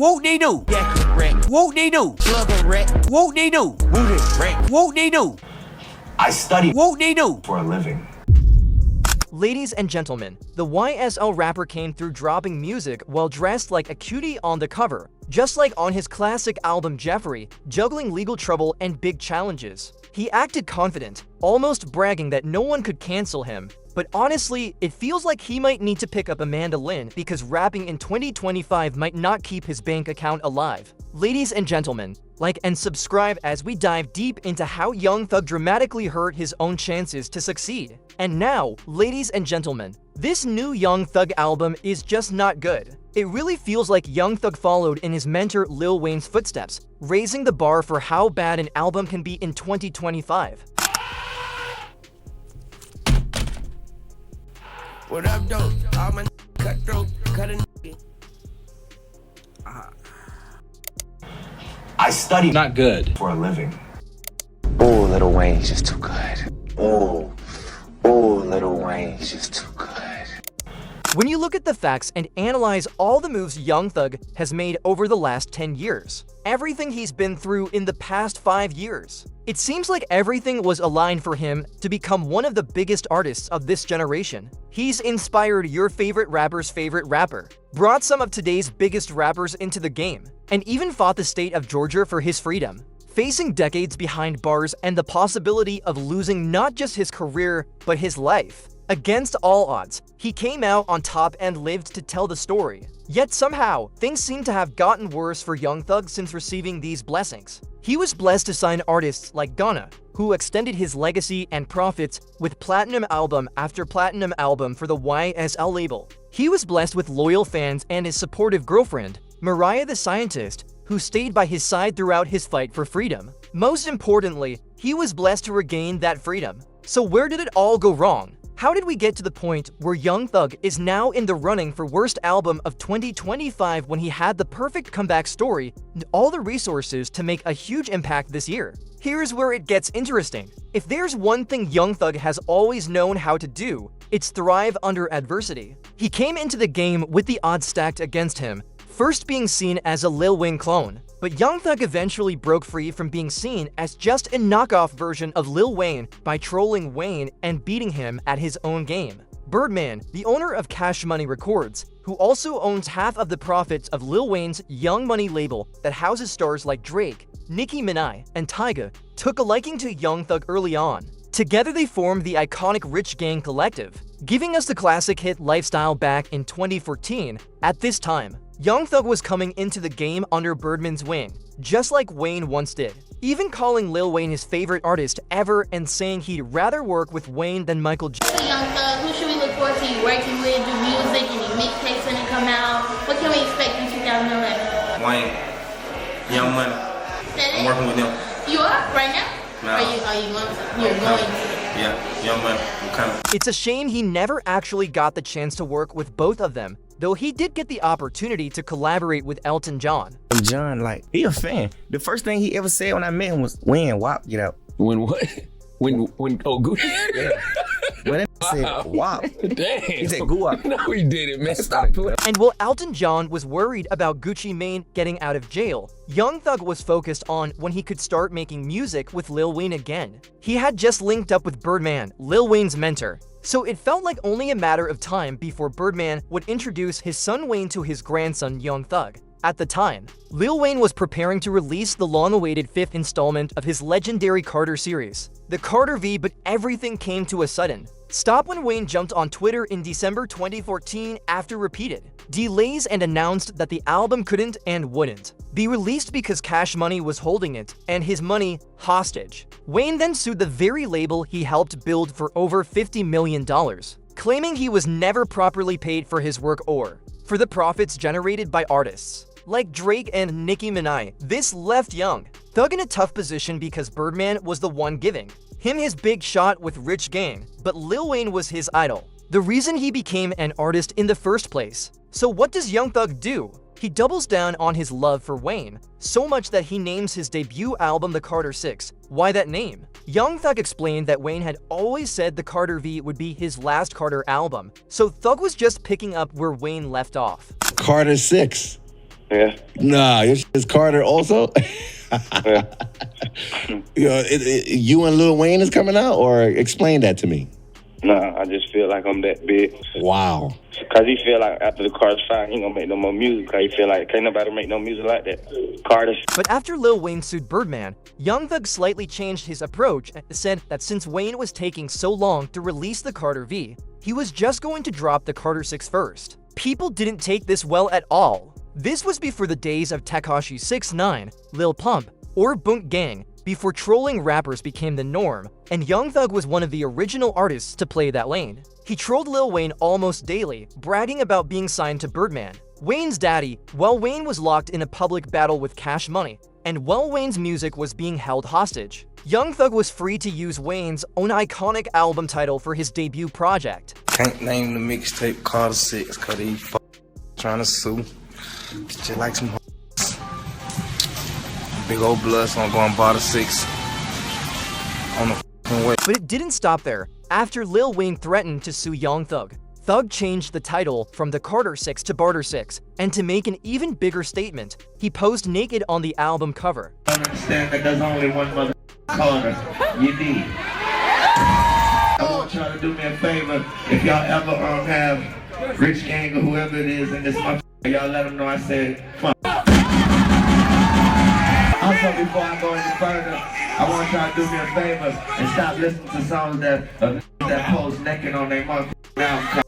Whoop-de-doo. Yeah, correct. Whoop-de-doo. Plug a wreck. Whoop-de-doo. Woot it, wreck. Whoop-de-doo. I study Whoop-de-doo. for a living. Ladies and gentlemen, the YSL rapper came through dropping music while dressed like a cutie on the cover, just like on his classic album Jeffrey, juggling legal trouble and big challenges. He acted confident, almost bragging that no one could cancel him. But honestly, it feels like he might need to pick up a mandolin because rapping in 2025 might not keep his bank account alive. Ladies and gentlemen, like and subscribe as we dive deep into how Young Thug dramatically hurt his own chances to succeed. And now, ladies and gentlemen, this new Young Thug album is just not good. It really feels like Young Thug followed in his mentor Lil Wayne's footsteps, raising the bar for how bad an album can be in 2025. What up, dope? All my cutthroat, cutting. I study Not good. for a living. Oh, Lil Wayne's just too good. Oh, Lil Wayne's just too good. When you look at the facts and analyze all the moves Young Thug has made over the last 10 years, everything he's been through in the past 5 years, it seems like everything was aligned for him to become one of the biggest artists of this generation. He's inspired your favorite rapper's favorite rapper, brought some of today's biggest rappers into the game, and even fought the state of Georgia for his freedom. Facing decades behind bars and the possibility of losing not just his career, but his life. Against all odds, he came out on top and lived to tell the story. Yet somehow, things seem to have gotten worse for Young Thug since receiving these blessings. He was blessed to sign artists like Ghana, who extended his legacy and profits with platinum album after platinum album for the YSL label. He was blessed with loyal fans and his supportive girlfriend, Mariah the Scientist, who stayed by his side throughout his fight for freedom. Most importantly, he was blessed to regain that freedom. So where did it all go wrong? How did we get to the point where Young Thug is now in the running for Worst Album of 2025 when he had the perfect comeback story and all the resources to make a huge impact this year? Here's where it gets interesting. If there's one thing Young Thug has always known how to do, it's thrive under adversity. He came into the game with the odds stacked against him, first being seen as a Lil Wayne clone. But Young Thug eventually broke free from being seen as just a knockoff version of Lil Wayne by trolling Wayne and beating him at his own game. Birdman, the owner of Cash Money Records, who also owns half of the profits of Lil Wayne's Young Money label that houses stars like Drake, Nicki Minaj, and Tyga, took a liking to Young Thug early on. Together they formed the iconic Rich Gang Collective, giving us the classic hit Lifestyle back in 2014. At this time, Young Thug was coming into the game under Birdman's wing, just like Wayne once did, even calling Lil Wayne his favorite artist ever and saying he'd rather work with Wayne than Michael Jackson. Young Thug, who should we look forward to you working with, do music, any mixtapes gonna come out? What can we expect in 2011? Wayne, Young Money. I'm working with them. You are right now? No. Are you going to? You're going to. Yeah, Young Money. I'm coming. It's a shame he never actually got the chance to work with both of them, though he did get the opportunity to collaborate with Elton John. John, like, he a fan. The first thing he ever said when I met him was, when WAP get out. When what? When oh Gucci? Yeah. When that said WAP, Damn. he said Guap. No, he didn't, man. Stop playing. And while Elton John was worried about Gucci Mane getting out of jail, Young Thug was focused on when he could start making music with Lil Wayne again. He had just linked up with Birdman, Lil Wayne's mentor. So it felt like only a matter of time before Birdman would introduce his son Wayne to his grandson Young Thug. At the time, Lil Wayne was preparing to release the long-awaited 5th installment of his legendary Carter series, the Carter V, but everything came to a sudden stop when Wayne jumped on Twitter in December 2014 after repeated delays and announced that the album couldn't and wouldn't be released because Cash Money was holding it and his money hostage. Wayne then sued the very label he helped build for over $50 million, claiming he was never properly paid for his work or for the profits generated by artists like Drake and Nicki Minaj. This left Young Thug in a tough position because Birdman was the one giving him his big shot with Rich Gang, but Lil Wayne was his idol, the reason he became an artist in the first place. So what does Young Thug do? He doubles down on his love for Wayne, so much that he names his debut album The Carter 6. Why that name? Young Thug explained that Wayne had always said the Carter V would be his last Carter album, so Thug was just picking up where Wayne left off. Carter 6. Yeah. Nah, your shit is Carter also. Yeah. You and Lil Wayne is coming out, or explain that to me. Nah, I just feel like I'm that big. Wow. Cause he feel like after the Carter's fire, he ain't gonna make no more music. Cause he feel like can't nobody make no music like that. Carter. But after Lil Wayne sued Birdman, Young Thug slightly changed his approach and said that since Wayne was taking so long to release the Carter V, he was just going to drop the Carter 6 first. People didn't take this well at all. This was before the days of Tekashi 6ix9ine, Lil Pump, or Boonk Gang, before trolling rappers became the norm, and Young Thug was one of the original artists to play that lane. He trolled Lil Wayne almost daily, bragging about being signed to Birdman, Wayne's daddy, while Wayne was locked in a public battle with Cash Money, and while Wayne's music was being held hostage. Young Thug was free to use Wayne's own iconic album title for his debut project. Can't name the mixtape Carter 6 cause he trying to sue. Just like some big old blood, so I'm going bar the 6 on the way. But it didn't stop there. After Lil Wayne threatened to sue Young Thug, Thug changed the title from the Carter 6 to Barter 6, and to make an even bigger statement, he posed naked on the album cover. I understand that there's only one mother Carter. You need. I want y'all to do me a favor. If y'all ever have Rich Gang or whoever it is in this month, y'all let them know I said fuck. Also, before I go any further, I want y'all to do me a favor and stop listening to songs that post naked on their mother.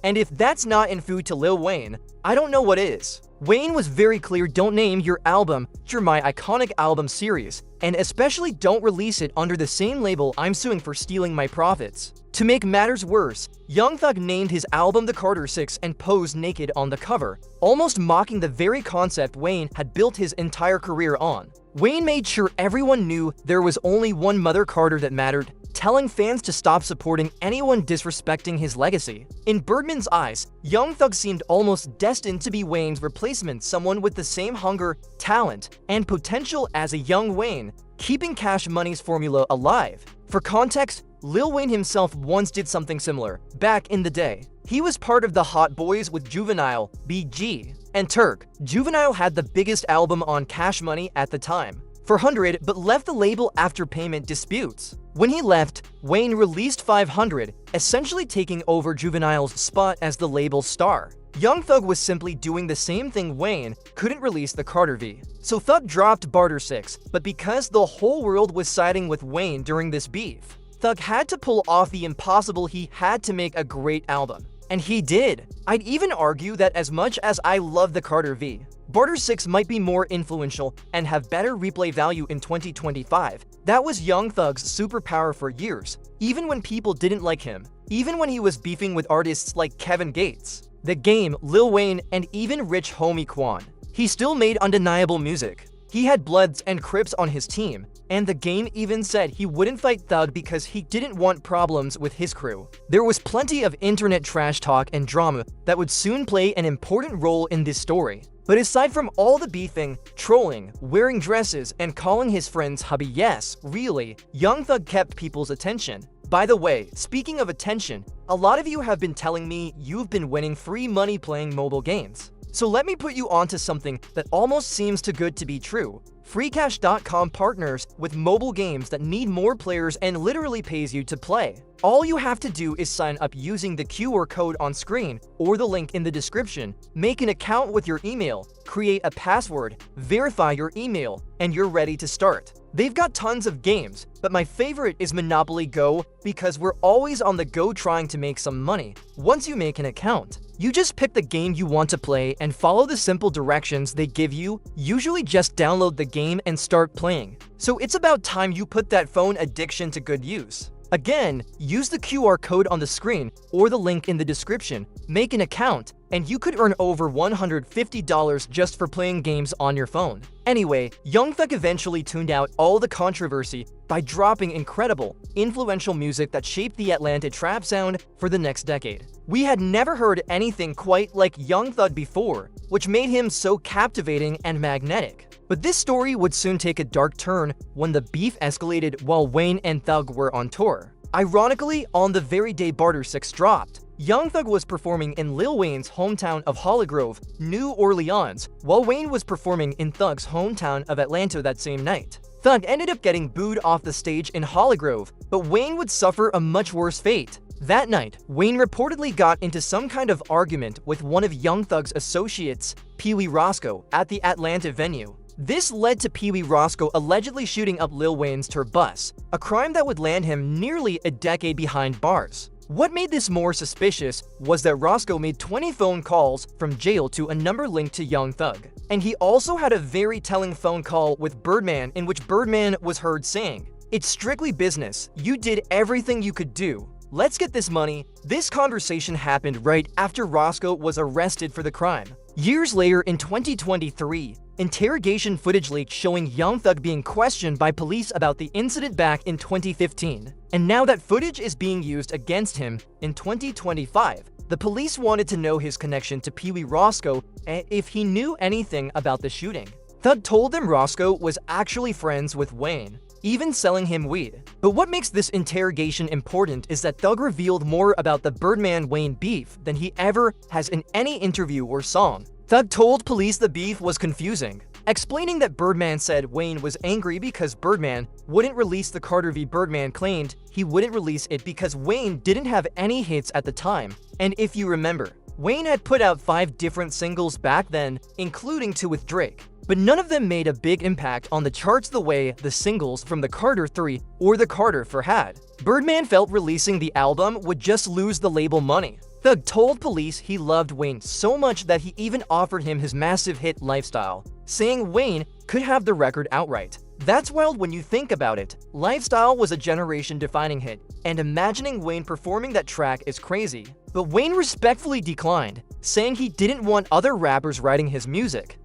And if that's not in food to Lil Wayne, I don't know what is. Wayne was very clear: don't name your album after my iconic album series, and especially don't release it under the same label I'm suing for stealing my profits. To make matters worse, Young Thug named his album The Carter 6 and posed naked on the cover, almost mocking the very concept Wayne had built his entire career on. Wayne made sure everyone knew there was only one Mother Carter that mattered, telling fans to stop supporting anyone disrespecting his legacy. In Birdman's eyes, Young Thug seemed almost destined to be Wayne's replacement, someone with the same hunger, talent, and potential as a young Wayne, keeping Cash Money's formula alive. For context, Lil Wayne himself once did something similar, back in the day. He was part of the Hot Boys with Juvenile, BG, and Turk. Juvenile had the biggest album on Cash Money at the time, 400, but left the label after payment disputes. When he left, Wayne released 500, essentially taking over Juvenile's spot as the label's star. Young Thug was simply doing the same thing. Wayne couldn't release the Carter V, so Thug dropped Barter 6, but because the whole world was siding with Wayne during this beef, Thug had to pull off the impossible. He had to make a great album. And he did. I'd even argue that as much as I love the Carter V, Barter 6 might be more influential and have better replay value in 2025. That was Young Thug's superpower for years, even when people didn't like him, even when he was beefing with artists like Kevin Gates, The Game, Lil Wayne, and even Rich Homie Quan. He still made undeniable music. He had Bloods and Crips on his team, and The Game even said he wouldn't fight Thug because he didn't want problems with his crew. There was plenty of internet trash talk and drama that would soon play an important role in this story. But aside from all the beefing, trolling, wearing dresses, and calling his friends hubby, yes, really, Young Thug kept people's attention. By the way, speaking of attention, a lot of you have been telling me you've been winning free money playing mobile games. So let me put you onto something that almost seems too good to be true. Freecash.com partners with mobile games that need more players and literally pays you to play. All you have to do is sign up using the QR code on screen or the link in the description, make an account with your email, create a password, verify your email, and you're ready to start. They've got tons of games, but my favorite is Monopoly Go because we're always on the go trying to make some money. Once you make an account, you just pick the game you want to play and follow the simple directions they give you. Usually just download the game and start playing. So it's about time you put that phone addiction to good use. Again, use the QR code on the screen or the link in the description, make an account, and you could earn over $150 just for playing games on your phone. Anyway, Young Thug eventually tuned out all the controversy by dropping incredible, influential music that shaped the Atlanta trap sound for the next decade. We had never heard anything quite like Young Thug before, which made him so captivating and magnetic. But this story would soon take a dark turn when the beef escalated while Wayne and Thug were on tour. Ironically, on the very day Barter 6 dropped, Young Thug was performing in Lil Wayne's hometown of Holly Grove, New Orleans, while Wayne was performing in Thug's hometown of Atlanta that same night. Thug ended up getting booed off the stage in Holly Grove, but Wayne would suffer a much worse fate. That night, Wayne reportedly got into some kind of argument with one of Young Thug's associates, Pee Wee Roscoe, at the Atlanta venue. This led to Pee Wee Roscoe allegedly shooting up Lil Wayne's tour bus, a crime that would land him nearly a decade behind bars. What made this more suspicious was that Roscoe made 20 phone calls from jail to a number linked to Young Thug. And he also had a very telling phone call with Birdman in which Birdman was heard saying, "It's strictly business. You did everything you could do. Let's get this money." This conversation happened right after Roscoe was arrested for the crime. Years later in 2023, interrogation footage leaked showing Young Thug being questioned by police about the incident back in 2015. And now that footage is being used against him in 2025, the police wanted to know his connection to Pee Wee Roscoe and if he knew anything about the shooting. Thug told them Roscoe was actually friends with Wayne, even selling him weed. But what makes this interrogation important is that Thug revealed more about the Birdman-Wayne beef than he ever has in any interview or song. Thug told police the beef was confusing, explaining that Birdman said Wayne was angry because Birdman wouldn't release the Carter v. Birdman claimed he wouldn't release it because Wayne didn't have any hits at the time. And if you remember, Wayne had put out 5 different singles back then, including 2 with Drake. But none of them made a big impact on the charts the way the singles from the Carter 3 or the Carter 4 had. Birdman felt releasing the album would just lose the label money. Thug told police he loved Wayne so much that he even offered him his massive hit Lifestyle, saying Wayne could have the record outright. That's wild when you think about it. Lifestyle was a generation-defining hit, and imagining Wayne performing that track is crazy. But Wayne respectfully declined, saying he didn't want other rappers writing his music.